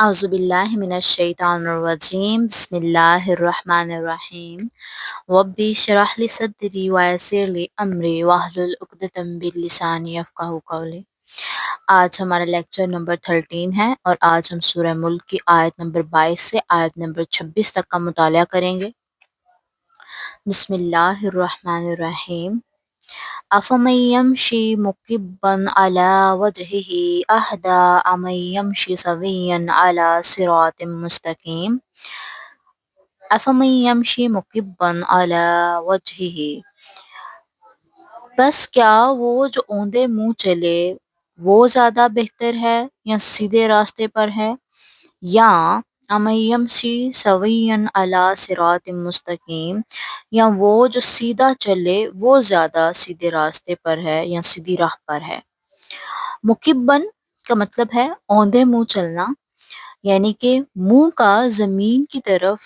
اعوذ باللہ من الشیطان الرجیم بسم اللہ الرحمن الرحیم ربی اشرح لی صدری ویسر لی امری واحلل عقدۃ من لسانی یفقہوا قولی۔ آج ہمارا لیکچر نمبر 13 ہے اور آج ہم سورہ ملک کی آیت نمبر 22 سے آیت نمبر 26 تک کا مطالعہ کریں گے۔ بسم اللہ الرحمن الرحیم۔ أَفَمَن يَمْشِي مُكِبًّا عَلَى وَجْهِهِ أَهْدَىٰ أَمَّن يَمْشِي سَوِيًّا عَلَى صِرَاطٍ مُّسْتَقِيمٍ أَفَمَن يَمْشِي مُكِبًّا عَلَى وَجْهِهِ، بس کیا وہ جو اوندے منہ چلے وہ زیادہ بہتر ہے یا سیدھے راستے پر ہے، یا اَمَن يَمْشِي سَوِيًّا عَلَى صِرَاطٍ مُّسْتَقِيمٍ، یا وہ جو سیدھا چلے وہ زیادہ سیدھے راستے پر ہے یا سیدھی راہ پر ہے۔ مکبن کا مطلب ہے اوندے منہ چلنا، یعنی کہ منہ کا زمین کی طرف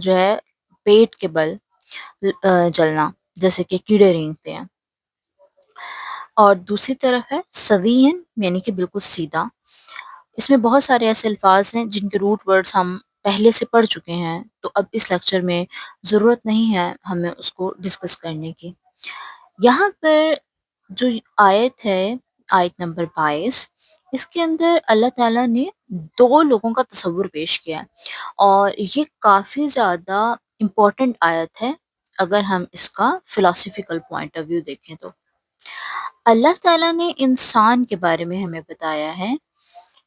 جو ہے پیٹ کے بل چلنا، جیسے کہ کیڑے رینگتے ہیں، اور دوسری طرف ہے سوین، یعنی کہ بالکل سیدھا۔ اس میں بہت سارے ایسے الفاظ ہیں جن کے روٹ ورڈز ہم پہلے سے پڑھ چکے ہیں، تو اب اس لیکچر میں ضرورت نہیں ہے ہمیں اس کو ڈسکس کرنے کی۔ یہاں پر جو آیت ہے، آیت نمبر 22، اس کے اندر اللہ تعالیٰ نے دو لوگوں کا تصور پیش کیا ہے، اور یہ کافی زیادہ امپورٹنٹ آیت ہے اگر ہم اس کا فلاسفیکل پوائنٹ آف ویو دیکھیں تو۔ اللہ تعالیٰ نے انسان کے بارے میں ہمیں بتایا ہے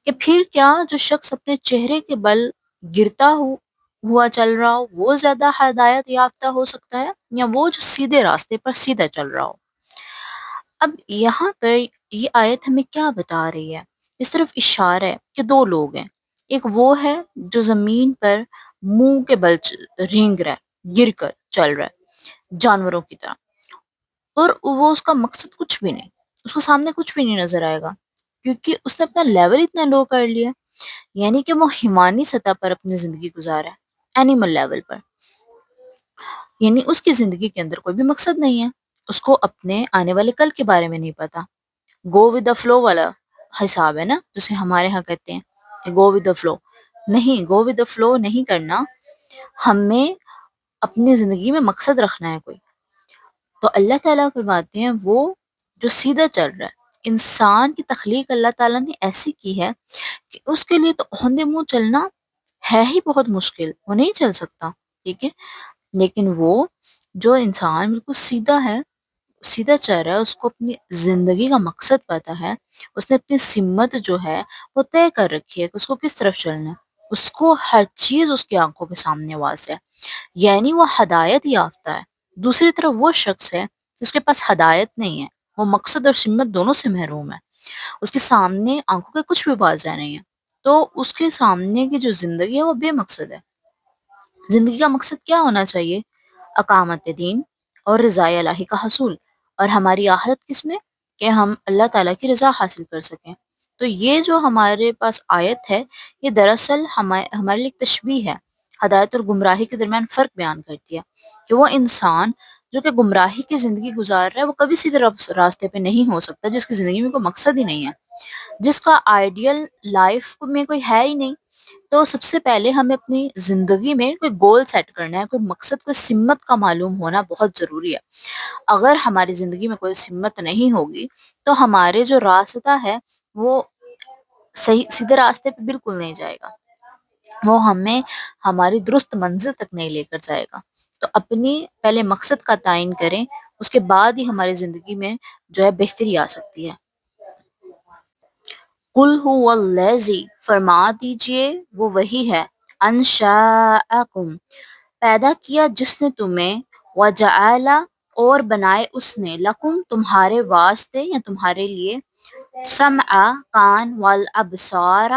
کہ پھر کیا جو شخص اپنے چہرے کے بل گرتا ہوا چل رہا ہو وہ زیادہ ہدایت یافتہ ہو سکتا ہے، یا وہ جو سیدھے راستے پر سیدھا چل رہا ہو۔ اب یہاں پر یہ آیت ہمیں کیا بتا رہی ہے؟ اس طرف اشارہ ہے کہ دو لوگ ہیں، ایک وہ ہے جو زمین پر منہ کے بل رینگ رہا ہے، گر کر چل رہا ہے جانوروں کی طرح، اور وہ اس کا مقصد کچھ بھی نہیں، اس کو سامنے کچھ بھی نہیں نظر آئے گا، کیونکہ اس نے اپنا لیول اتنا لو کر لیا، یعنی کہ وہ حیوانی سطح پر اپنی زندگی گزارا ہے، اینیمل لیول پر، یعنی اس کی زندگی کے اندر کوئی بھی مقصد نہیں ہے، اس کو اپنے آنے والے کل کے بارے میں نہیں پتا۔ گو ود دا فلو والا حساب ہے نا، جسے ہمارے ہاں کہتے ہیں کہ گو ود دا فلو۔ نہیں، گو ود دا فلو نہیں کرنا، ہمیں اپنی زندگی میں مقصد رکھنا ہے کوئی۔ تو اللہ تعالیٰ فرماتے ہیں وہ جو سیدھا چل رہا ہے، انسان کی تخلیق اللہ تعالیٰ نے ایسی کی ہے کہ اس کے لیے تو اوندے منہ چلنا ہے ہی بہت مشکل، وہ نہیں چل سکتا، ٹھیک ہے، لیکن وہ جو انسان بالکل سیدھا ہے، سیدھا چل رہا ہے، اس کو اپنی زندگی کا مقصد پتا ہے، اس نے اپنی سمت جو ہے وہ طے کر رکھی ہے کہ اس کو کس طرف چلنا ہے، اس کو ہر چیز اس کی آنکھوں کے سامنے واضح ہے، یعنی وہ ہدایت یافتہ ہے۔ دوسری طرف وہ شخص ہے جس کے پاس ہدایت نہیں ہے، وہ مقصد اور سمت دونوں سے محروم ہے، اس کے سامنے آنکھوں کے کچھ بھی واضح نہیں ہے، تو اس کے سامنے کی جو زندگی ہے وہ بے مقصد ہے۔ زندگی کا مقصد کیا ہونا چاہیے؟ اقامت دین اور رضا الہی کا حصول، اور ہماری آخرت کس میں؟ کہ ہم اللہ تعالیٰ کی رضا حاصل کر سکیں۔ تو یہ جو ہمارے پاس آیت ہے، یہ دراصل ہمارے لیے تشبیہ ہے، ہدایت اور گمراہی کے درمیان فرق بیان کرتی ہے، کہ وہ انسان جو کہ گمراہی کی زندگی گزار رہا ہے وہ کبھی سیدھے راستے پہ نہیں ہو سکتا، جس کی زندگی میں کوئی مقصد ہی نہیں ہے، جس کا آئیڈیل لائف میں کوئی ہے ہی نہیں۔ تو سب سے پہلے ہمیں اپنی زندگی میں کوئی گول سیٹ کرنا ہے، کوئی مقصد، کوئی سمت کا معلوم ہونا بہت ضروری ہے۔ اگر ہماری زندگی میں کوئی سمت نہیں ہوگی تو ہمارے جو راستہ ہے وہ صحیح سیدھے راستے پہ بالکل نہیں جائے گا، وہ ہمیں ہماری درست منزل تک نہیں لے کر جائے گا۔ تو اپنی پہلے مقصد کا تعین کریں، اس کے بعد ہی ہماری زندگی میں جو ہے بہتری آ سکتی ہے۔ قُلْ هُوَ الَّذِی، فرما دیجئے وہ وہی ہے، انشاءکم، پیدا کیا جس نے تمہیں، وجعل، اور بنائے اس نے، لکم، تمہارے واسطے یا تمہارے لیے، سمع، کان، والابصار،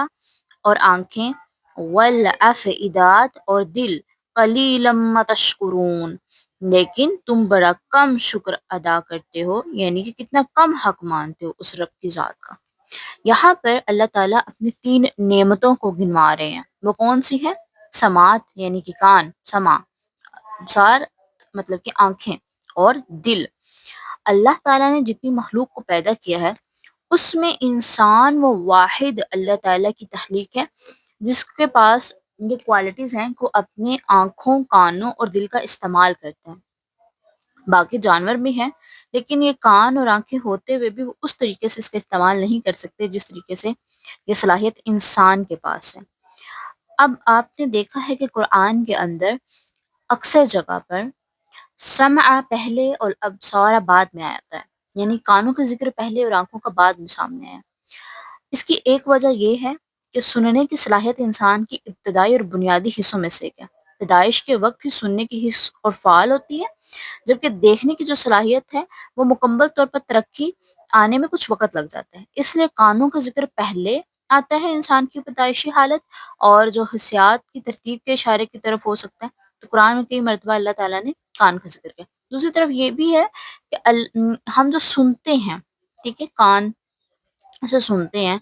اور آنکھیں، والافئدات، اور دل، قلیلا ما تشکرون، لیکن تم بڑا کم شکر ادا کرتے ہو، یعنی کہ کتنا کم حق مانتے ہو اس رب کی ذات کا۔ یہاں پر اللہ تعالیٰ اپنی 3 نعمتوں کو گنوا رہے ہیں، وہ کون سی ہے؟ سماعت یعنی کہ کان، سمع، ابصار مطلب کہ آنکھیں، اور دل۔ اللہ تعالیٰ نے جتنی مخلوق کو پیدا کیا ہے اس میں انسان وہ واحد اللہ تعالیٰ کی تخلیق ہے جس کے پاس یہ کوالٹیز ہیں کہ وہ اپنے آنکھوں، کانوں اور دل کا استعمال کرتے ہیں۔ باقی جانور بھی ہیں، لیکن یہ کان اور آنکھیں ہوتے ہوئے بھی وہ اس طریقے سے اس کا استعمال نہیں کر سکتے جس طریقے سے یہ صلاحیت انسان کے پاس ہے۔ اب آپ نے دیکھا ہے کہ قرآن کے اندر اکثر جگہ پر سمع پہلے اور ابصار بعد میں آتا ہے، یعنی کانوں کا ذکر پہلے اور آنکھوں کا بعد میں سامنے ہے۔ اس کی ایک وجہ یہ ہے کہ سننے کی صلاحیت انسان کی ابتدائی اور بنیادی حصوں میں سے ایک ہے۔ پیدائش کے وقت ہی سننے کی حص اور فعال ہوتی ہے، جبکہ دیکھنے کی جو صلاحیت ہے وہ مکمل طور پر ترقی آنے میں کچھ وقت لگ جاتا ہے۔ اس لیے کانوں کا ذکر پہلے آتا ہے انسان کی پیدائشی حالت، اور جو حسیات کی ترتیب کے اشارے کی طرف ہو سکتا ہے۔ تو قرآن میں کئی مرتبہ اللہ تعالیٰ نے کان کا ذکر کیا۔ دوسری طرف یہ بھی ہے کہ ہم جو سنتے ہیں، ٹھیک ہے، کان سے سنتے ہیں،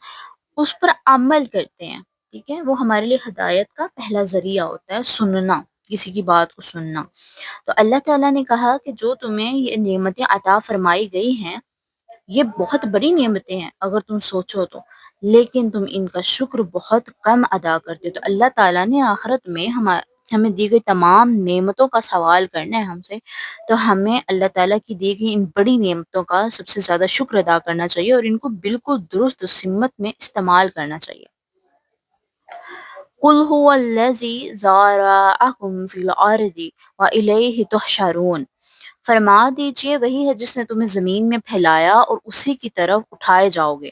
اس پر عمل کرتے ہیں، ٹھیک ہے، وہ ہمارے لیے ہدایت کا پہلا ذریعہ ہوتا ہے، سننا، کسی کی بات کو سننا۔ تو اللہ تعالیٰ نے کہا کہ جو تمہیں یہ نعمتیں عطا فرمائی گئی ہیں، یہ بہت بڑی نعمتیں ہیں اگر تم سوچو تو، لیکن تم ان کا شکر بہت کم ادا کرتے ہو۔ تو اللہ تعالیٰ نے آخرت میں ہمیں دی گئی تمام نعمتوں کا سوال کرنا ہے ہم سے، تو ہمیں اللہ تعالیٰ کی دی گئی ان بڑی نعمتوں کا سب سے زیادہ شکر ادا کرنا چاہیے اور ان کو بالکل درست سمت میں استعمال کرنا چاہیے۔ قُلْ هُوَ الَّذِي ذَرَأَكُمْ فِي الْأَرْضِ وَإِلَيْهِ تُحْشَرُونَ، فرما دیجئے وہی ہے جس نے تمہیں زمین میں پھیلایا اور اسی کی طرف اٹھائے جاؤ گے۔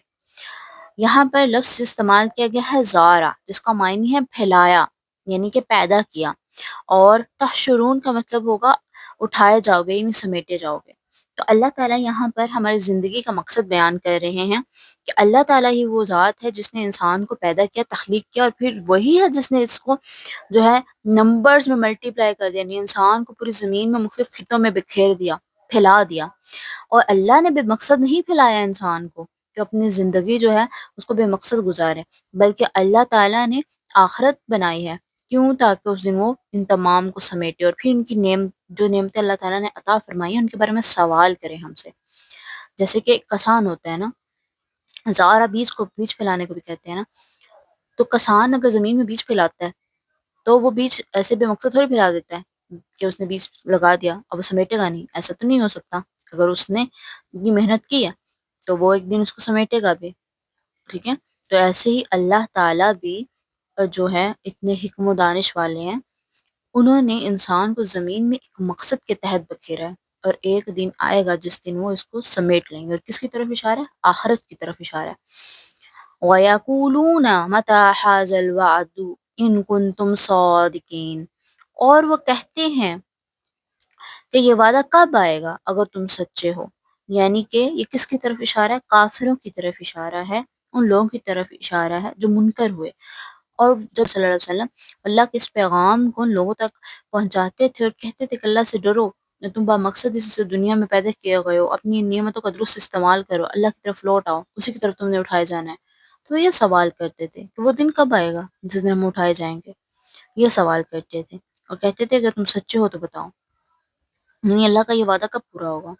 یہاں پر لفظ استعمال کیا گیا ہے زارا، جس کا معنی ہے پھیلایا، یعنی کہ پیدا کیا، اور تحشرون کا مطلب ہوگا اٹھائے جاؤ گے، یعنی سمیٹے جاؤ گے۔ تو اللہ تعالیٰ یہاں پر ہماری زندگی کا مقصد بیان کر رہے ہیں کہ اللہ تعالیٰ ہی وہ ذات ہے جس نے انسان کو پیدا کیا، تخلیق کیا، اور پھر وہی ہے جس نے اس کو جو ہے نمبرز میں ملٹی پلائی کر دیا، یعنی انسان کو پوری زمین میں مختلف خطوں میں بکھیر دیا، پھیلا دیا۔ اور اللہ نے بے مقصد نہیں پھیلایا انسان کو کہ اپنی زندگی جو ہے اس کو بے مقصد گزارے، بلکہ اللہ تعالیٰ نے آخرت بنائی ہے، کیوں؟ تاکہ اس دن وہ ان تمام کو سمیٹے اور پھر ان کی جو نعمتیں اللہ تعالیٰ نے عطا فرمائی ہیں ان کے بارے میں سوال کرے ہم سے۔ جیسے کہ ایک کسان ہوتا ہے نا، زارا بیج پھیلانے کو بھی کہتے ہیں نا، تو کسان اگر زمین میں بیج پھیلاتا ہے تو وہ بیج ایسے بے مقصد تھوڑی پھیلا دیتا ہے کہ اس نے بیج لگا دیا اب وہ سمیٹے گا نہیں، ایسا تو نہیں ہو سکتا۔ اگر اس نے اتنی محنت کی ہے تو وہ ایک دن اس کو سمیٹے گا بھی، ٹھیک ہے۔ تو ایسے ہی اللہ تعالیٰ بھی جو ہے اتنے حکم و دانش والے ہیں، انہوں نے انسان کو زمین میں ایک مقصد کے تحت بکھیرا ہے، اور ایک دن آئے گا جس دن وہ اس کو سمیٹ لیں گے۔ اور کس کی طرف اشارہ ہے؟ آخرت کی طرف اشارہ ہے۔ وَيَقُولُونَ مَتَىٰ هَٰذَا الْوَعْدُ إِن كُنتُمْ صَادِقِينَ، اور وہ کہتے ہیں کہ یہ وعدہ کب آئے گا اگر تم سچے ہو۔ یعنی کہ یہ کس کی طرف اشارہ ہے؟ کافروں کی طرف اشارہ ہے، ان لوگوں کی طرف اشارہ ہے جو منکر ہوئے، اور جب صلی اللہ علیہ وسلم اللہ کے اس پیغام کو ان لوگوں تک پہنچاتے تھے اور کہتے تھے کہ اللہ سے ڈرو، تم با مقصد اس سے دنیا میں پیدا کیے گئے ہو، اپنی نعمتوں کا درست استعمال کرو، اللہ کی طرف لوٹ آؤ، اسی کی طرف تم نے اٹھائے جانا ہے۔ تو وہ یہ سوال کرتے تھے کہ وہ دن کب آئے گا جس دن ہم اٹھائے جائیں گے، یہ سوال کرتے تھے، اور کہتے تھے کہ تم سچے ہو تو بتاؤ، یعنی اللہ کا یہ وعدہ کب پورا ہوگا۔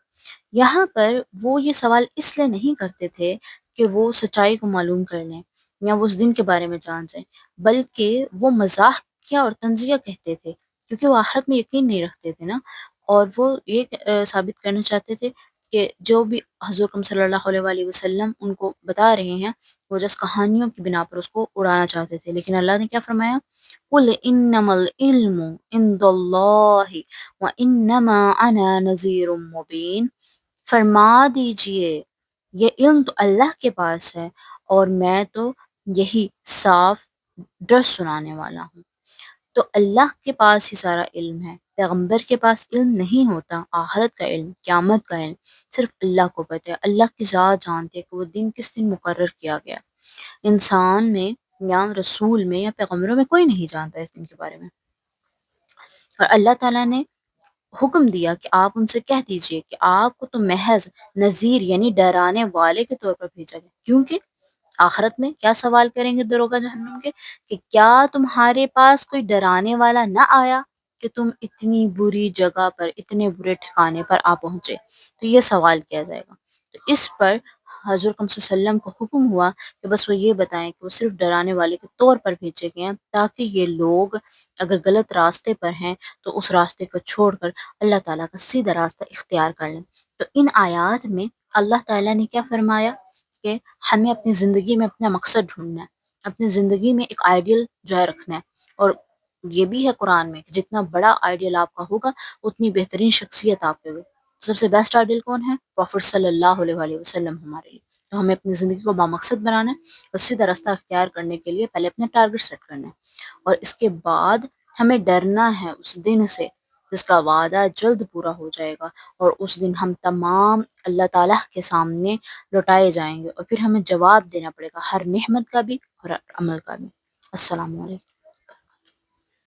یہاں پر وہ یہ سوال اس لیے نہیں کرتے تھے کہ وہ سچائی کو معلوم کر لیں یا وہ اس دن کے بارے میں جان جائیں، بلکہ وہ مزاح کیا اور تنزیہ کہتے تھے، کیونکہ وہ آخرت میں یقین نہیں رکھتے تھے نا، اور وہ یہ ثابت کرنا چاہتے تھے کہ جو بھی حضور اکرم صلی اللہ علیہ وآلہ وسلم ان کو بتا رہے ہیں وہ جس کہانیوں کی بنا پر اس کو اڑانا چاہتے تھے۔ لیکن اللہ نے کیا فرمایا؟ قُلْ إِنَّمَا الْعِلْمُ عِندَ اللَّهِ وَإِنَّمَا أَنَا نَذِيرٌ مُبِينٌ، فرما دیجئے یہ علم تو اللہ کے پاس ہے اور میں تو یہی صاف ڈر سنانے والا ہوں۔ تو اللہ کے پاس ہی سارا علم ہے، پیغمبر کے پاس علم نہیں ہوتا، آخرت کا علم، قیامت کا علم صرف اللہ کو پتہ ہے، اللہ کی ذات جانتے ہے کہ وہ دن کس دن مقرر کیا گیا۔ انسان میں یا رسول میں یا پیغمبروں میں کوئی نہیں جانتا اس دن کے بارے میں، اور اللہ تعالیٰ نے حکم دیا کہ آپ ان سے کہہ دیجئے کہ آپ کو تو محض نذیر یعنی ڈرانے والے کے طور پر بھیجا گیا، کیونکہ آخرت میں کیا سوال کریں گے دروغہ جہنم کے کہ کیا تمہارے پاس کوئی ڈرانے والا نہ آیا کہ تم اتنی بری جگہ پر، اتنے برے ٹھکانے پر آ پہنچے۔ تو یہ سوال کیا جائے گا، تو اس پر حضور صلی اللہ علیہ وسلم کو حکم ہوا کہ بس وہ یہ بتائیں کہ وہ صرف ڈرانے والے کے طور پر بھیجے گئے ہیں، تاکہ یہ لوگ اگر غلط راستے پر ہیں تو اس راستے کو چھوڑ کر اللہ تعالیٰ کا سیدھا راستہ اختیار کر لیں۔ تو ان آیات میں اللہ تعالیٰ نے کیا فرمایا کہ ہمیں اپنی زندگی میں اپنا مقصد ڈھونڈنا ہے، اپنی زندگی میں ایک آئیڈیل جو ہے رکھنا ہے، اور یہ بھی ہے قرآن میں کہ جتنا بڑا آئیڈیل آپ کا ہوگا اتنی بہترین شخصیت آپ کی ہوگی۔ سب سے بیسٹ آئیڈیل کون ہے؟ پروفٹ صلی اللہ علیہ وآلہ وسلم ہمارے لیے۔ تو ہمیں اپنی زندگی کو بامقصد بنانا ہے اور سیدھا راستہ اختیار کرنے کے لیے پہلے اپنے ٹارگٹ سیٹ کرنا ہے، اور اس کے بعد ہمیں ڈرنا ہے اس دن سے جس کا وعدہ جلد پورا ہو جائے گا، اور اس دن ہم تمام اللہ تعالیٰ کے سامنے لوٹائے جائیں گے، اور پھر ہمیں جواب دینا پڑے گا ہر نعمت کا بھی اور ہر عمل کا بھی۔ السلام علیکم۔